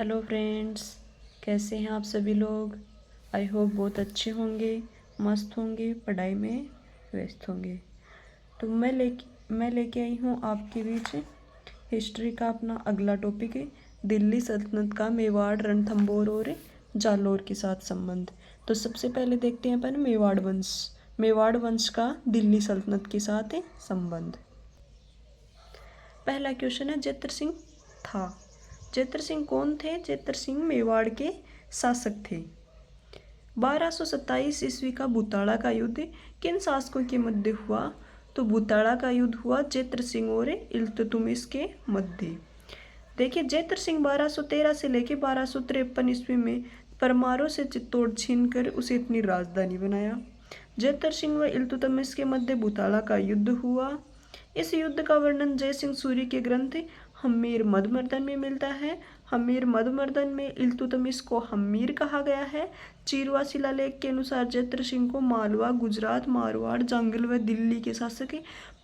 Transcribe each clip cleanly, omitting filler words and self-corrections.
Hello friends, कैसे हैं आप सभी लोग। आई होप बहुत अच्छे होंगे, मस्त होंगे, पढ़ाई में व्यस्त होंगे। तो मैं लेके आई हूँ आपके बीच हिस्ट्री का अपना अगला टॉपिक है, दिल्ली सल्तनत का मेवाड़, रणथंभौर और जालौर के साथ संबंध। तो सबसे पहले देखते हैं अपन मेवाड़ वंश का दिल्ली सल्तनत के साथ संबंध। पहला क्वेश्चन है, जेतर सिंह था। जेतर सिंह कौन थे? जेतर सिंह मेवाड़ के शासक थे। 1227 ईस्वी का भूताड़ा का युद्ध किन शासकों के मध्य हुआ? तो भूताड़ा का युद्ध हुआ जेतर सिंह और इल्तुतमिश के मध्य। देखिए, जेतर सिंह 1213 से लेकर 1253 ईस्वी में परमारों से चित्तौड़ छीनकर उसे अपनी राजधानी बनाया। जेतर सिंह व इल्तुतमिश के मध्य भूताड़ा का युद्ध हुआ। इस युद्ध का वर्णन जयसिंह सूरी के ग्रंथ हम्मीर मधुमर्दन में मिलता है। हम्मीर मधुमर्दन में इल्तुतमिश को हम्मीर कहा गया है। चीरवा शिलालेख के अनुसार जेतर सिंह को मालवा, गुजरात, मारवाड़, जांगल व दिल्ली के शासक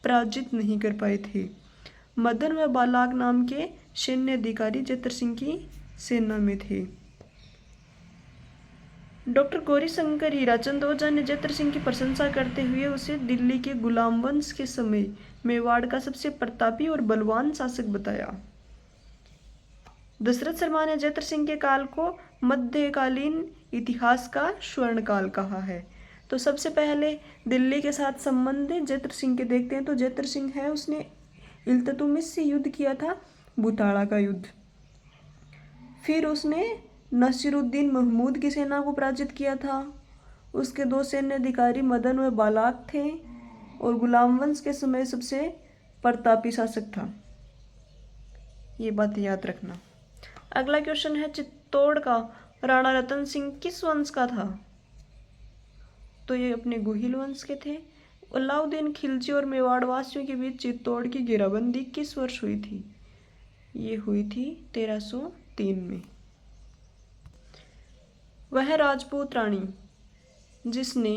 पराजित नहीं कर पाए थे। मदन व बालाग नाम के सैन्य अधिकारी जेतर सिंह की सेना में थे। डॉक्टर गौरीशंकर हीराचंद ओझा ने जेतर सिंह की प्रशंसा करते हुए उसे दिल्ली के गुलाम वंश के समय मेवाड़ का सबसे प्रतापी और बलवान शासक बताया। दशरथ शर्मा ने जेतर सिंह के काल को मध्यकालीन इतिहास का स्वर्ण काल कहा है। तो सबसे पहले दिल्ली के साथ संबंध जेतर सिंह के देखते हैं। तो जेतर सिंह है, उसने इल्तुतमिश से युद्ध किया था, भूताड़ा का युद्ध। फिर उसने नसीरुद्दीन महमूद की सेना को पराजित किया था। उसके दो सैन्य अधिकारी मदन व बालाक थे और गुलाम वंश के समय सबसे प्रतापी शासक था। ये बात याद रखना। अगला क्वेश्चन है, चित्तौड़ का राणा रतन सिंह किस वंश का था? तो ये अपने गुहिल वंश के थे। अलाउद्दीन खिलजी और मेवाड़ वासियों के बीच चित्तौड़ की घेराबंदी किस वर्ष हुई थी? ये हुई थी 1303 में। वह राजपूत रानी जिसने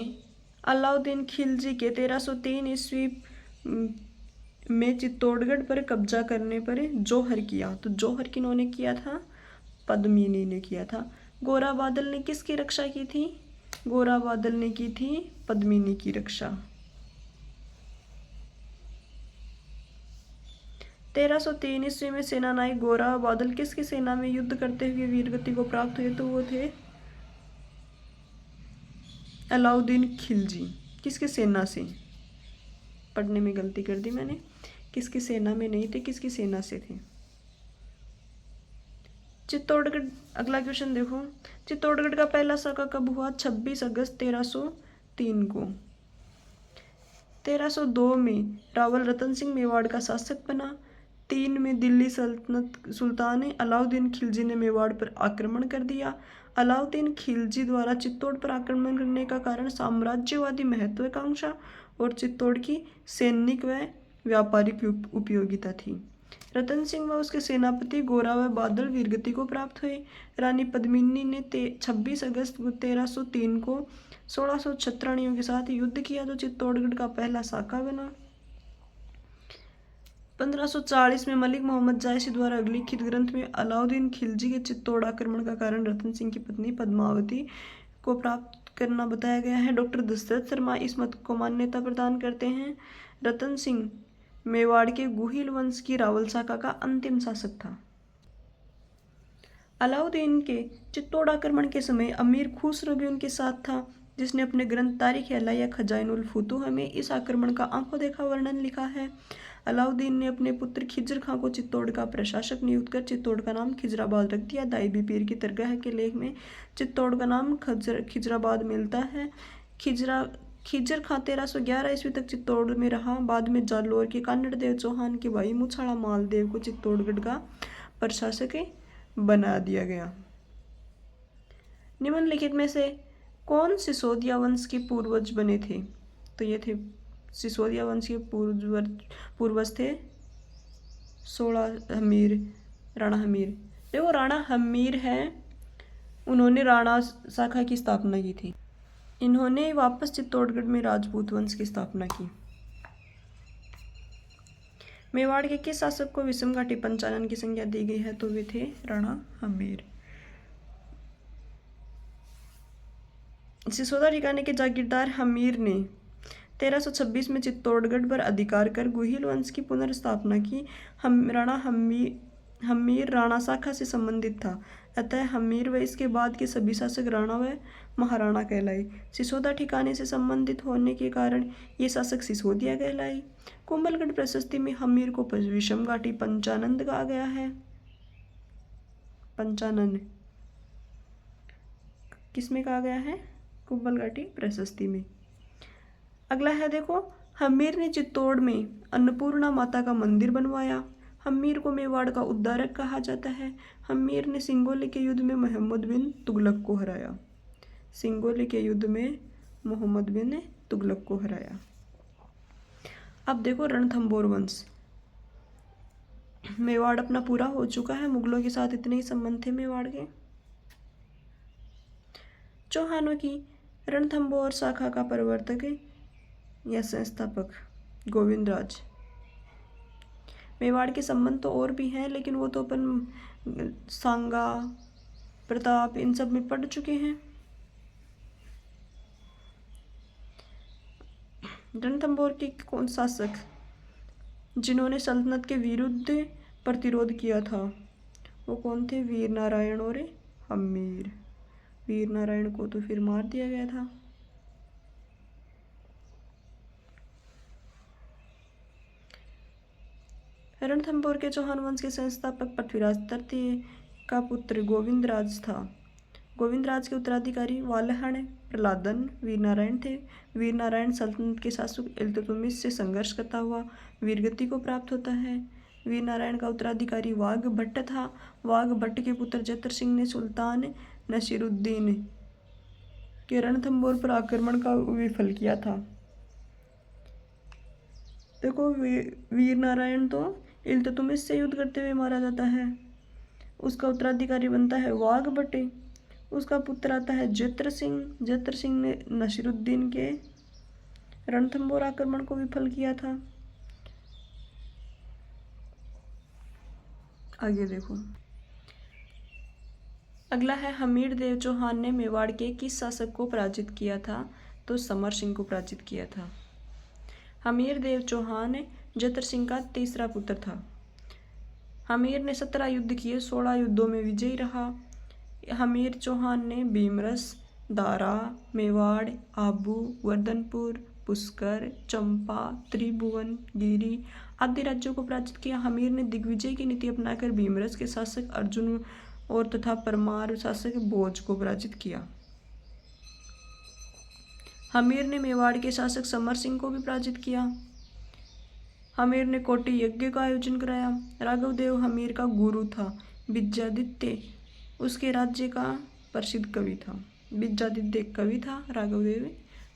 अलाउद्दीन खिलजी के 1303 ईस्वी में चित्तौड़गढ़ पर कब्जा करने पर जौहर किया। तो जौहर किन्होंने किया था? पद्मिनी ने किया था। गोरा बादल ने किसकी रक्षा की थी? गोरा बादल ने की थी पद्मिनी की रक्षा। 1303 ईस्वी में सेनानायक गोरा बादल किसकी सेना में युद्ध करते हुए वीरगति को प्राप्त हुए? तो वो थे अलाउद्दीन खिलजी। किसकी सेना से? पढ़ने में गलती कर दी मैंने, किसकी सेना में नहीं थे, किसकी सेना से थे? चित्तौड़गढ़। अगला क्वेश्चन देखो, चित्तौड़गढ़ का पहला साका कब हुआ? 26 अगस्त 1303 को। 1302 में रावल रतन सिंह मेवाड़ का शासक बना। 3 में दिल्ली सल्तनत सुल्तान अलाउद्दीन खिलजी ने मेवाड़ पर आक्रमण कर दिया। अलाउद्दीन खिलजी द्वारा चित्तौड़ पर आक्रमण करने का कारण साम्राज्यवादी महत्वाकांक्षा और चित्तौड़ की सैनिक व व्यापारिक उपयोगिता थी। रतन सिंह व उसके सेनापति गोरा व बादल वीरगति को प्राप्त हुए। रानी पद्मिनी ने 26 अगस्त 1303 को 1600 छत्राणियों के साथ युद्ध किया, तो चित्तौड़गढ़ का पहला साका बना। 1540 में मलिक मोहम्मद जायसी द्वारा लिखित ग्रंथ में अलाउद्दीन खिलजी के चित्तौड़ आक्रमण का कारण रतन सिंह की पत्नी पद्मावती को प्राप्त करना बताया गया है। डॉक्टर दशरथ शर्मा इस मत को मान्यता प्रदान करते हैं। रतन सिंह मेवाड़ के गुहिल वंश की रावल शाखा का अंतिम शासक था। अलाउद्दीन के चित्तौड़ आक्रमण के समय अमीर खुसरो भी उनके साथ था, जिसने अपने ग्रंथ तारीख या खजाइनुल फुतूह में इस आक्रमण का आंखों देखा वर्णन लिखा है। अलाउद्दीन ने अपने पुत्र खिजर खां को चित्तौड़ का प्रशासक नियुक्त कर चित्तौड़ का नाम खिजराबाद रख दिया। दाइबी पीर की दरगाह के लेख में चित्तौड़ का नाम खिजराबाद मिलता है। खिजर खां 1311 ईस्वी तक चित्तौड़ में रहा। बाद में जालौर के कानड़ देव चौहान के भाई मुछाड़ा मालदेव को चित्तौड़गढ़ का प्रशासक बना दिया गया। निम्नलिखित में से कौन सिसोदिया वंश के पूर्वज बने थे? तो ये थे सिसोदिया वंश के पूर्वज थे 16 हमीर, राणा हमीर। देखो, राणा हमीर है, उन्होंने राणा शाखा की स्थापना की थी। इन्होंने वापस चित्तौड़गढ़ में राजपूत वंश की स्थापना की। मेवाड़ के किस शासक को विषम घाटी पंचानन की संज्ञा दी गई है? तो वे थे राणा हमीर। सिसोदा ठिकाने के जागीरदार हमीर ने 1326 में चित्तौड़गढ़ पर अधिकार कर गुहिल वंश की पुनर्स्थापना की। राणा हमीर राणा शाखा से संबंधित था, अतः हमीर व इसके बाद के सभी शासक राणा व महाराणा कहलाए। सिसोदा ठिकाने से संबंधित होने के कारण ये शासक सिसोदिया कहलाए। कुंभलगढ़ प्रशस्ति में हमीर को विषम घाटी पंचानन कहा गया है। पंचानन किसमें कहा गया है? कुंभल घाटी प्रशस्ति में। अगला है देखो, हमीर ने चित्तौड़ में अन्नपूर्णा माता का मंदिर बनवाया। हमीर को मेवाड़ का उद्धारक कहा जाता है। हमीर ने सिंगोली के युद्ध में मोहम्मद बिन तुगलक को हराया। सिंगोली के युद्ध में मोहम्मद बिन तुगलक को हराया। अब देखो रणथंभौर वंश। मेवाड़ अपना पूरा हो चुका है, मुगलों के साथ इतने ही संबंध थे मेवाड़ के। चौहानों की रणथंभौर शाखा का प्रवर्तक या संस्थापक गोविंदराज। मेवाड़ के संबंध तो और भी हैं, लेकिन वो तो अपन सांगा, प्रताप इन सब में पढ़ चुके हैं। रणथंभौर के कौन शासक जिन्होंने सल्तनत के विरुद्ध प्रतिरोध किया था, वो कौन थे? वीर नारायण और हमीर। वीर नारायण को तो फिर मार दिया गया था। रणथंभौर के चौहान वंश के संस्थापक पृथ्वीराज तृतीय का पुत्र गोविंदराज था। गोविंदराज के उत्तराधिकारी वालहण, प्रहलादन, वीरनारायण थे। वीरनारायण सल्तनत के शासक इल्तुतमिश से संघर्ष करता हुआ वीरगति को प्राप्त होता है। वीरनारायण का उत्तराधिकारी वाघ भट्ट था। वाघ भट्ट के पुत्र जत्र सिंह ने सुल्तान नसीरुद्दीन के रणथंभौर पर आक्रमण का विफल किया था। देखो वीर नारायण तो इल्तुतमिश से युद्ध करते हुए मारा जाता है। उसका उत्तराधिकारी बनता है वाघ भट्ट। उसका पुत्र आता है जत्र सिंह। जत्र सिंह ने नसीरुद्दीन के रणथंभौर आक्रमण को विफल किया था। आगे देखो, अगला है हमीर देव चौहान ने मेवाड़ के किस शासक को पराजित किया था? तो समर सिंह को पराजित किया था। हमीर देव चौहान जत्र सिंह का तीसरा पुत्र था। हमीर ने 17 युद्ध किए, 16 युद्धों में विजयी रहा। हमीर चौहान ने भीमरस, दारा, मेवाड़, आबू, वर्धनपुर, पुष्कर, चंपा, त्रिभुवन, गिरी आदि राज्यों को पराजित किया। हमीर ने दिग्विजय की नीति अपनाकर भीमरस के शासक अर्जुन और तथा परमार शासक भोज को पराजित किया। हमीर ने मेवाड़ के शासक समर सिंह को भी पराजित किया। हमीर ने कोटि यज्ञ का आयोजन कराया। राघव देव हमीर का गुरु था। विद्यादित्य उसके राज्य का प्रसिद्ध कवि था। विद्यादित्य कवि था, राघव देव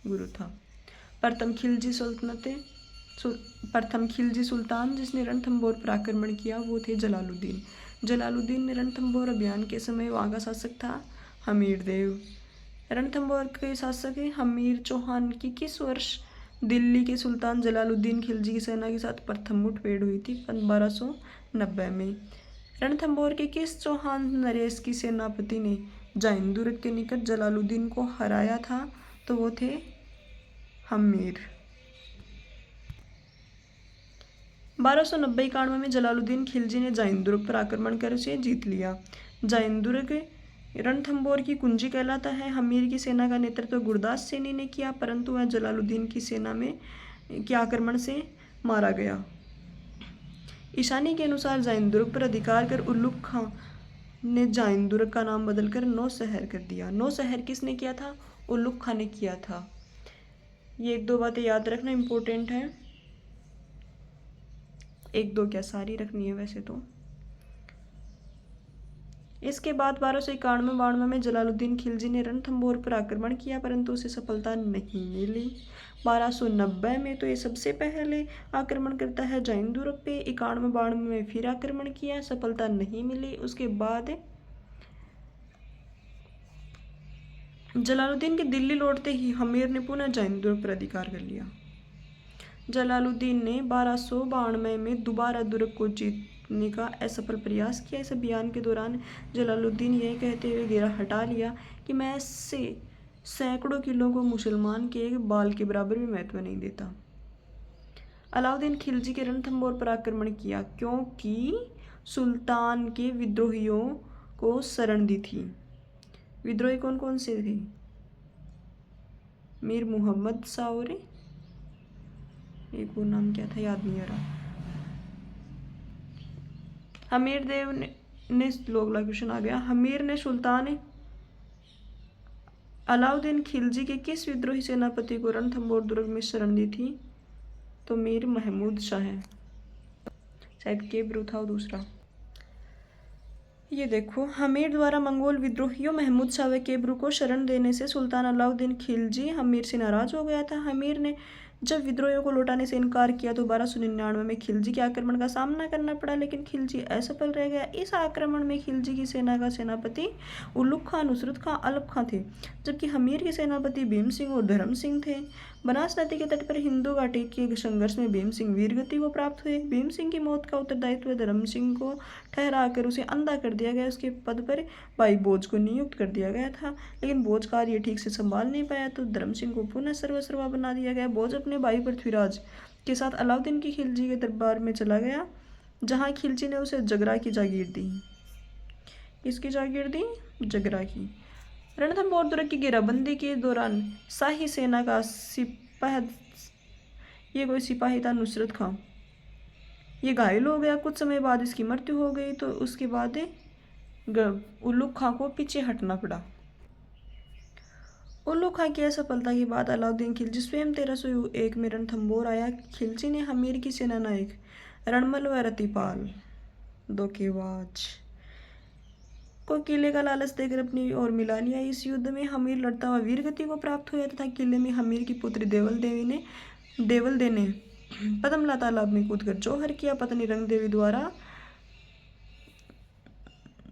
गुरु था। प्रथम खिलजी सुल्तान जिसने रणथंभौर पर आक्रमण किया वो थे जलालुद्दीन। जलालुद्दीन ने रणथंभौर अभियान के समय वहाँ का शासक था हमीर देव। रणथंभौर के शासक हमीर चौहान की किस वर्ष दिल्ली के सुल्तान जलालुद्दीन खिलजी की सेना के साथ प्रथम मुठभेड़ हुई थी? 1290 में। रणथंभौर के किस चौहान नरेश की सेनापति ने जाइंदुर्ग के निकट जलालुद्दीन को हराया था? तो वो थे हमीर। 1290-91 में जलालुद्दीन खिलजी ने जाइंदुर्ग पर आक्रमण कर उसे जीत लिया। जाइंदुर्ग रणथंभौर की कुंजी कहलाता है। हमीर की सेना का नेतृत्व गुरदास सैनी ने किया, परंतु वह जलालुद्दीन की सेना में के आक्रमण से मारा गया। ईशानी के अनुसार जाइंदुर्ग पर अधिकार कर उल्लुक खां ने जाइंदुर्ग का नाम बदलकर नौशहर कर दिया। नौशहर किसने किया था? उल्लुक खां ने किया था। ये 1-2 बातें याद रखना इम्पोर्टेंट है। 1-2 क्या, सारी रखनी है वैसे तो। इसके बाद 1291-92 में जलालुद्दीन खिलजी ने रणथंभौर पर आक्रमण किया, परंतु उसे सफलता नहीं मिली। 1290 में तो ये सबसे पहले आक्रमण करता है जाइंदुर्ग पे। 91-92 में फिर आक्रमण किया, सफलता नहीं मिली। उसके बाद जलालुद्दीन के दिल्ली लौटते ही हमीर ने पुनः जाइंदुर्ग पर अधिकार कर लिया। जलालुद्दीन ने 1292 में दोबारा दुर्ग को जीतने का असफल प्रयास किया। इस अभियान के दौरान जलालुद्दीन यह कहते हुए घेरा हटा लिया कि मैं ऐसे सैकड़ों किलों को मुसलमान के एक बाल के बराबर भी महत्व नहीं देता। अलाउद्दीन खिलजी के रणथंभौर पर आक्रमण किया क्योंकि सुल्तान के विद्रोहियों को शरण दी थी। विद्रोही कौन कौन से थे? मीर मुहम्मद शाह और एक वो नाम क्या था, याद नहीं आ रहा। हमीर देव ने लोग क्वेश्चन आ गया। हमीर ने सुल्तान अलाउद्दीन खिलजी के किस विद्रोही सेनापति को रणथंभौर दुर्ग में शरण दी थी? तो मीर महमूद शाह है, शायद केब्रू था दूसरा। ये देखो, हमीर द्वारा मंगोल विद्रोहियों महमूद शाह व केब्रू को शरण देने से सुल्तान अलाउद्दीन खिलजी हमीर से नाराज हो गया था। हमीर ने जब विद्रोहियों को लौटाने से इनकार किया तो 1299 में खिलजी के आक्रमण का सामना करना पड़ा, लेकिन खिलजी असफल रह गया। इस आक्रमण में खिलजी की सेना का सेनापति उलुग खां, नुसरत खां, अलप खां थे, जबकि हमीर के सेनापति भीम सिंह और धर्म सिंह थे। बनास नदी के तट पर हिंदू घाटी के संघर्ष में भीम सिंह वीरगति को प्राप्त हुए। भीम सिंह की मौत का उत्तरदायित्व धर्म सिंह को ठहराकर उसे अंधा कर दिया गया। उसके पद पर भाई भोज को नियुक्त कर दिया गया था, लेकिन भोज कार्य ठीक से संभाल नहीं पाया तो धर्म सिंह को पुनः सर्वस्वा बना दिया गया। भोज अपने भाई पृथ्वीराज के साथ अलाउद्दीन की खिलजी के दरबार में चला गया, जहां खिलजी ने उसे जगरा की जागीर दी। किसकी जागीर दी? जगरा की। रणथंभौर दुर्ग की घेराबंदी के दौरान शाही सेना का ये कोई सिपाही था, नुसरत खां। ये घायल हो गया। कुछ समय बाद इसकी मृत्यु हो गई तो उसके बाद उलुग खां को पीछे हटना पड़ा। उलुग खां की असफलता के बाद अलाउद्दीन खिलजी स्वयं 1301 में रणथंभौर आया। खिलजी ने हमीर की सेना नायक रणमल व रतिपाल धोखेबाज को किले का लालच देकर अपनी ओर मिला लिया। इस युद्ध में हमीर लड़ता हुआ वीरगति को प्राप्त हुआ तथा किले में हमीर की पुत्री देवल दे ने पद्मला तालाब में कूदकर जौहर किया। पत्नी रंग देवी द्वारा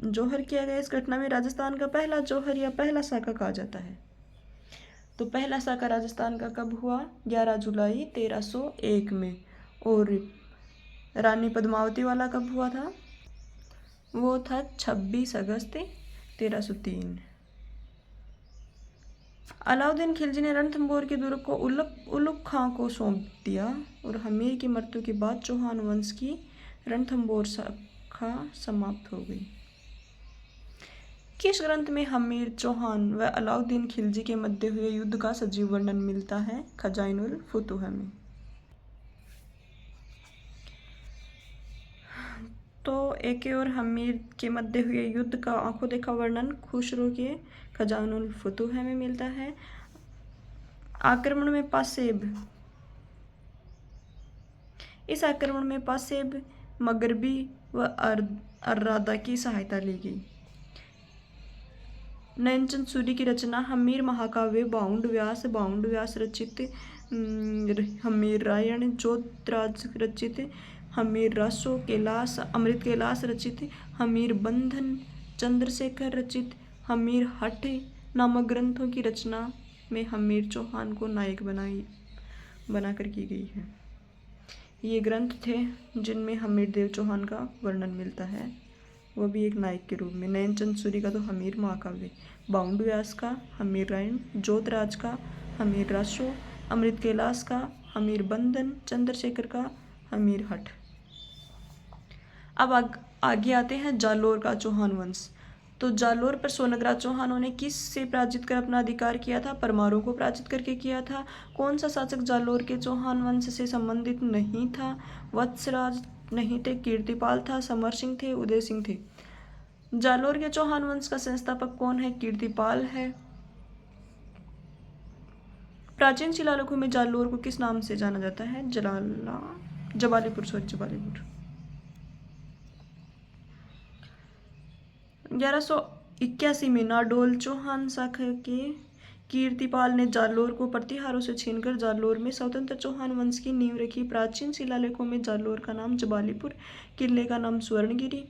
जौहर किया गया। इस घटना में राजस्थान का पहला जौहर या पहला साका कहा जाता है। तो पहला साका राजस्थान का कब हुआ? 11 जुलाई 1301 में। और रानी पद्मावती वाला कब हुआ था? वो था 26 अगस्त 1303। अलाउद्दीन खिलजी ने रणथंभौर के दुर्ग को उलुग खां को सौंप दिया और हमीर की मृत्यु के बाद चौहान वंश की रणथंभौर शाखा समाप्त हो गई। किस ग्रंथ में हमीर चौहान व अलाउद्दीन खिलजी के मध्य हुए युद्ध का सजीव वर्णन मिलता है? खजाइनुल फुतूह में। तो एक और हमीर के मध्य हुए युद्ध का आंखों देखा वर्णन खुसरो के खजाइनुल फुतूह में मिलता है। आक्रमण में पासेब, इस आक्रमण में पासेब, मगरबी व अर्रादा की सहायता ली गई। नैनचंद सूरी की रचना हमीर महाकाव्य 52 व्यास रचित हमीर रायण, जोतराज रचित हमीर रासो, कैलाश अमृत कैलाश रचित हमीर बंधन, चंद्रशेखर रचित हमीर हठ नामक ग्रंथों की रचना में हमीर चौहान को नायक बनाकर की गई है। ये ग्रंथ थे जिनमें हमीर देव चौहान का वर्णन मिलता है, वो भी एक नायक के रूप में। नैनचंद सूरी का तो हमीर महाकाव्य, 52 व्यास का हमीर रायण, जोतराज का हमीर रासो, अमृत कैलाश का हमीर बंधन, चंद्रशेखर का हमीर हठ। अब आगे आते हैं जालोर का चौहान वंश। तो जालोर पर सोनग्रा चौहानों ने किस से पराजित कर अपना अधिकार किया था? परमारों को पराजित करके किया था। कौन सा शासक जालोर के चौहान वंश से संबंधित नहीं था? वत्सराज नहीं थे, कीर्तिपाल था, समर सिंह थे, उदय सिंह थे। जालोर के चौहान वंश का संस्थापक कौन है? कीर्तिपाल है। प्राचीन शिलालेखों में जालोर को किस नाम से जाना जाता है? जबालीपुर। 1181 में नाडोल चौहान शाखा के कीर्तिपाल ने जालोर को प्रतिहारों से छीनकर जालोर में स्वतंत्र चौहान वंश की नींव रखी। प्राचीन शिलालेखों में जालोर का नाम जबालीपुर, किले का नाम स्वर्णगिरी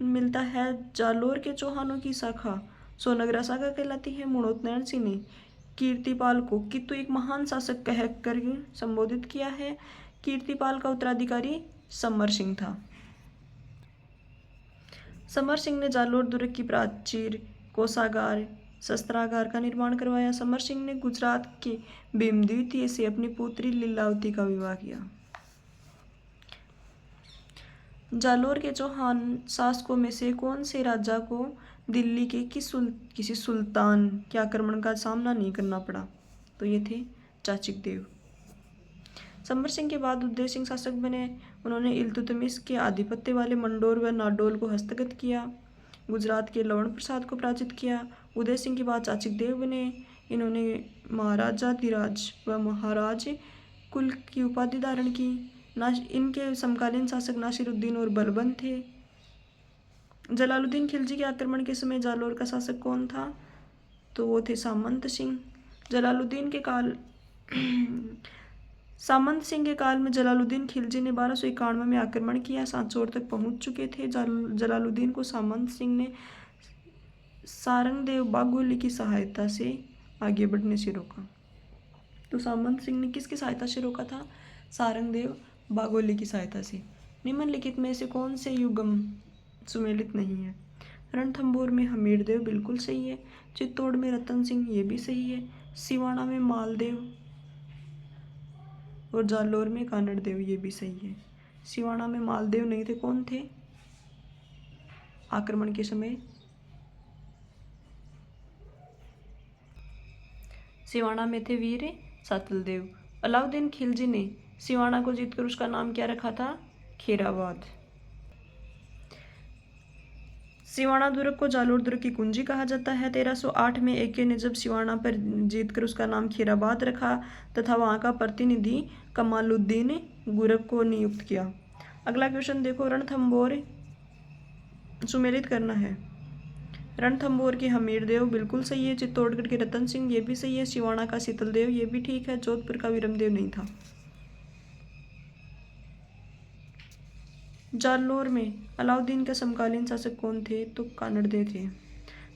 मिलता है। जालोर के चौहानों की शाखा सोनग्रा शाखा कहलाती है। मुड़ोत नैन सिंह ने कीर्तिपाल को कितु एक महान शासक कह कर संबोधित किया है। कीर्तिपाल का उत्तराधिकारी समर सिंह था। समर सिंह ने जालोर दुर्ग की प्राचीर, कोषागार, शस्त्रागार का निर्माण करवाया। समर सिंह ने गुजरात के भीम द्वितीय से अपनी पुत्री लीलावती का विवाह किया। जालोर के चौहान शासकों में से कौन से राजा को दिल्ली के किसी सुल्तान के आक्रमण का सामना नहीं करना पड़ा? तो ये थे चाचिक देव। समर सिंह के बाद उदय सिंह शासक बने। उन्होंने इल्तुतमिश के आधिपत्य वाले मंडोर व नाडोल को हस्तगत किया। गुजरात के लवण प्रसाद को पराजित किया। उदय सिंह के बाद चाचिक देव बने। इन्होंने महाराजाधिराज व महाराज कुल की उपाधि धारण की। इनके समकालीन शासक नासिरुद्दीन और बलबन थे। जलालुद्दीन खिलजी के आक्रमण के समय जालोर का शासक कौन था? तो वो थे सामंत सिंह। सामंत सिंह के काल में जलालुद्दीन खिलजी ने 1291 में आक्रमण किया। सांचौर तक पहुंच चुके थे। जलालुद्दीन को सामंत सिंह ने सारंगदेव बागोली की सहायता से आगे बढ़ने से रोका। तो सामंत सिंह ने किसकी सहायता से रोका था? सारंगदेव बागोली की सहायता से। निम्नलिखित में से कौन से युगम सुमेलित नहीं है? रणथंभौर में हमीरदेव बिल्कुल सही है। चित्तौड़ में रतन सिंह ये भी सही है। सिवाना में मालदेव और जालोर में कानड़देव ये भी सही है। सिवाना में मालदेव नहीं थे, कौन थे आक्रमण के समय? सिवाना में थे वीर सातलदेव। अलाउद्दीन खिलजी ने सिवाना को जीतकर उसका नाम क्या रखा था? खेराबाद। सिवाना दुर्ग को जालोर दुर्ग की कुंजी कहा जाता है। 1308 में एके ने जब सिवाना पर जीतकर उसका नाम खेराबाद रखा तथा वहां का प्रतिनिधि कमालुद्दीन गुरक को नियुक्त किया। अगला क्वेश्चन देखो, रणथंभौर सुमेलित करना है। रणथंभौर के हमीरदेव बिल्कुल सही है। चित्तौड़गढ़ के रतन सिंह ये भी सही है। सिवाना का शीतलदेव ये भी ठीक है। जोधपुर का विरमदेव नहीं था। जालोर में अलाउद्दीन के समकालीन शासक कौन थे? तो कानड़दे थे।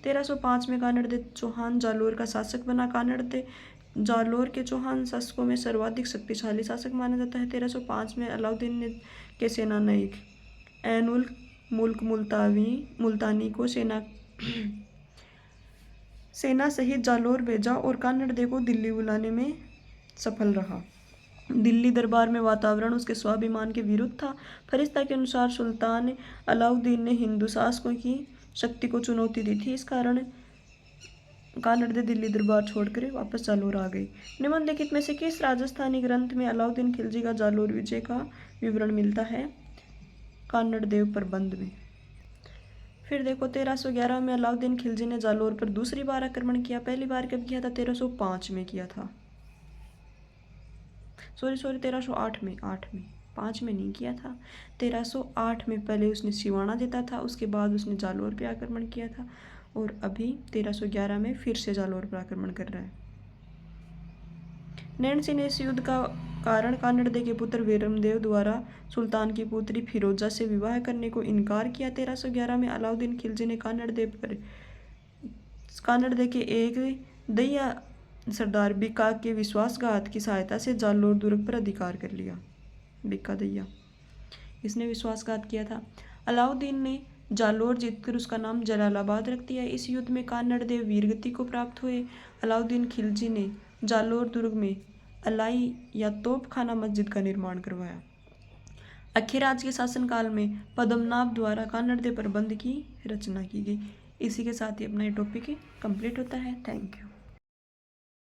1305 में कानड़दे चौहान जालोर का शासक बना। कानड़दे जालोर के चौहान शासकों में सर्वाधिक शक्तिशाली शासक माना जाता है। 1305 में अलाउद्दीन ने के सेना नायक ऐनुल मुल्क मुल्तानी को सेना सहित जालोर भेजा और कानड़दे को दिल्ली बुलाने में सफल रहा। दिल्ली दरबार में वातावरण उसके स्वाभिमान के विरुद्ध था। फरिश्ता के अनुसार सुल्तान अलाउद्दीन ने हिंदू शासकों की शक्ति को चुनौती दी थी। इस कारण कानड़दे दिल्ली दरबार छोड़कर वापस जालोर आ गए। निम्नलिखित में से किस राजस्थानी ग्रंथ में अलाउद्दीन खिलजी का जालोर विजय का विवरण मिलता है? कानड़देव प्रबंध में। फिर देखो, 1311 में अलाउद्दीन खिलजी ने जालोर पर दूसरी बार आक्रमण किया। पहली बार कब किया था? 1305 में किया था। सॉरी 1308 में, 8 में, 5 में नहीं किया था। 1308 में पहले उसने सिवाना जीता था, उसके बाद उसने जालोर पे आक्रमण किया था और अभी 1311 में फिर से जालोर पर आक्रमण कर रहा है। नैणसी ने इस युद्ध का कारण कानड़दे के पुत्र वीरमदेव द्वारा सुल्तान की पुत्री फिरोजा से विवाह करने को इनकार किया। 1311 में अलाउद्दीन खिलजी ने कानड़दे के एक दैया सरदार बिका के विश्वासघात की सहायता से जालोर दुर्ग पर अधिकार कर लिया। बिका दैया, इसने विश्वासघात किया था। अलाउद्दीन ने जालोर जीतकर उसका नाम जलालाबाद रख दिया। इस युद्ध में कानड़देव वीरगति को प्राप्त हुए। अलाउद्दीन खिलजी ने जालोर दुर्ग में अलाई या तोपखाना मस्जिद का निर्माण करवाया। अखीराज के शासनकाल में पद्मनाभ द्वारा कानड़दे प्रबंध की रचना की गई। इसी के साथ ही अपना ये टॉपिक कंप्लीट होता है। Thank you.